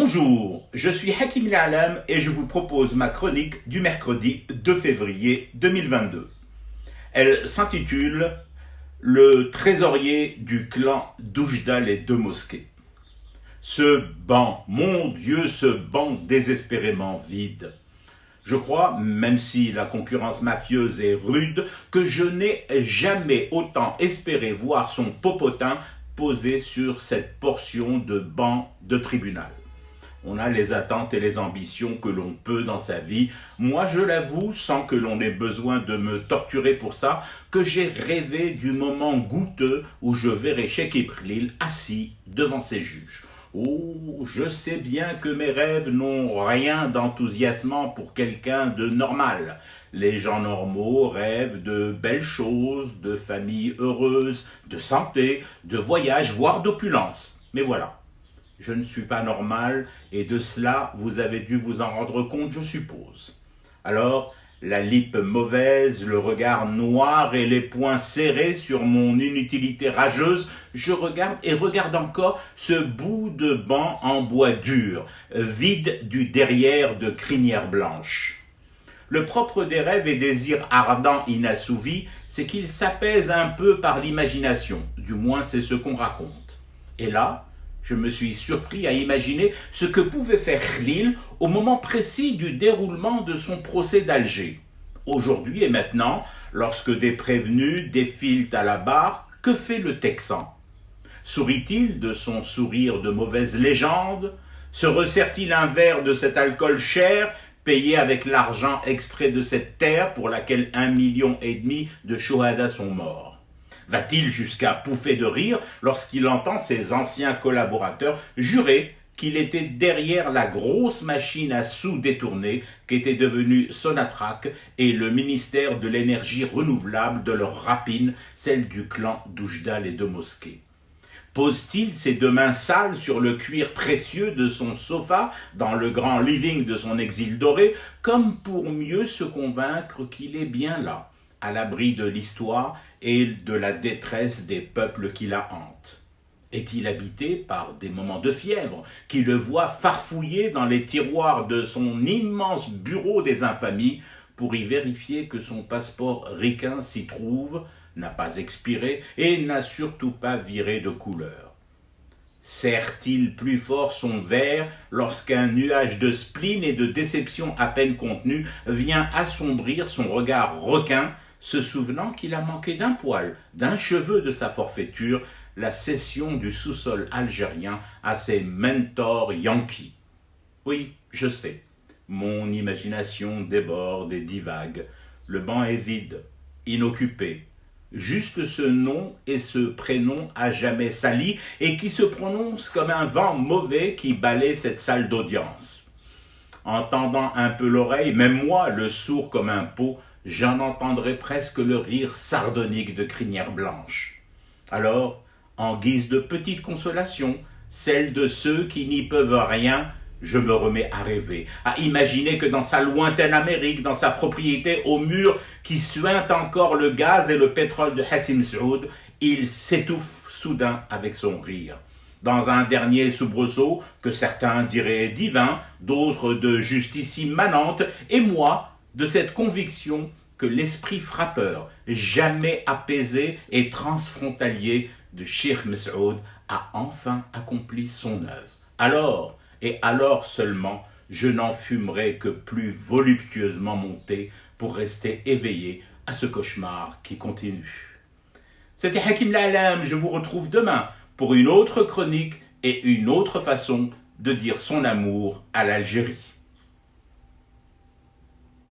Bonjour, je suis Hakim La'Alam et je vous propose ma chronique du mercredi 2 février 2022. Elle s'intitule « Le trésorier du clan d'Oujda les deux mosquées ». Ce banc, mon Dieu, ce banc désespérément vide. Je crois, même si la concurrence mafieuse est rude, que je n'ai jamais autant espéré voir son popotin posé sur cette portion de banc de tribunal. On a les attentes et les ambitions que l'on peut dans sa vie. Moi, je l'avoue, sans que l'on ait besoin de me torturer pour ça, que j'ai rêvé du moment goûteux où je verrai Cheikh Ibrahim assis devant ses juges. Oh, je sais bien que mes rêves n'ont rien d'enthousiasmant pour quelqu'un de normal. Les gens normaux rêvent de belles choses, de familles heureuses, de santé, de voyages, voire d'opulence. Mais voilà. Je ne suis pas normal et de cela vous avez dû vous en rendre compte, je suppose. Alors, la lippe mauvaise, le regard noir et les poings serrés sur mon inutilité rageuse, je regarde et regarde encore ce bout de banc en bois dur, vide du derrière de crinière blanche. Le propre des rêves et désirs ardents inassouvis, c'est qu'ils s'apaisent un peu par l'imagination, du moins c'est ce qu'on raconte. Et là, je me suis surpris à imaginer ce que pouvait faire Khlil au moment précis du déroulement de son procès d'Alger. Aujourd'hui et maintenant, lorsque des prévenus défilent à la barre, que fait le Texan? Sourit-il de son sourire de mauvaise légende? Se resserre-t-il un verre de cet alcool cher, payé avec l'argent extrait de cette terre pour laquelle 1,5 million de Shohada sont morts? Va-t-il jusqu'à pouffer de rire lorsqu'il entend ses anciens collaborateurs jurer qu'il était derrière la grosse machine à sous détournée qu'était devenue Sonatrach et le ministère de l'énergie renouvelable de leur rapine, celle du clan d'Oujda les deux mosquées? Pose-t-il ses deux mains sales sur le cuir précieux de son sofa dans le grand living de son exil doré, comme pour mieux se convaincre qu'il est bien là, à l'abri de l'histoire et de la détresse des peuples qui la hantent? Est-il habité par des moments de fièvre qui le voient farfouiller dans les tiroirs de son immense bureau des infamies pour y vérifier que son passeport ricain s'y trouve, n'a pas expiré et n'a surtout pas viré de couleur? Serre-t-il plus fort son verre lorsqu'un nuage de spleen et de déception à peine contenu vient assombrir son regard requin, se souvenant qu'il a manqué d'un poil, d'un cheveu de sa forfaiture, la cession du sous-sol algérien à ses mentors yankees? Oui, je sais, mon imagination déborde et divague. Le banc est vide, inoccupé. Juste ce nom et ce prénom à jamais sali et qui se prononce comme un vent mauvais qui balaie cette salle d'audience. En tendant un peu l'oreille, même moi, le sourd comme un pot, j'en entendrais presque le rire sardonique de crinière blanche. Alors, en guise de petite consolation, celle de ceux qui n'y peuvent rien, je me remets à rêver, à imaginer que dans sa lointaine Amérique, dans sa propriété au mur qui suinte encore le gaz et le pétrole de Hassim Saoud, il s'étouffe soudain avec son rire. Dans un dernier soubresaut que certains diraient divin, d'autres de justice immanente, et moi, de cette conviction que l'esprit frappeur, jamais apaisé et transfrontalier de Cheikh Messoud a enfin accompli son œuvre. Alors, et alors seulement, je n'en fumerai que plus voluptueusement mon thé pour rester éveillé à ce cauchemar qui continue. C'était Hakim La'Alam, je vous retrouve demain pour une autre chronique et une autre façon de dire son amour à l'Algérie.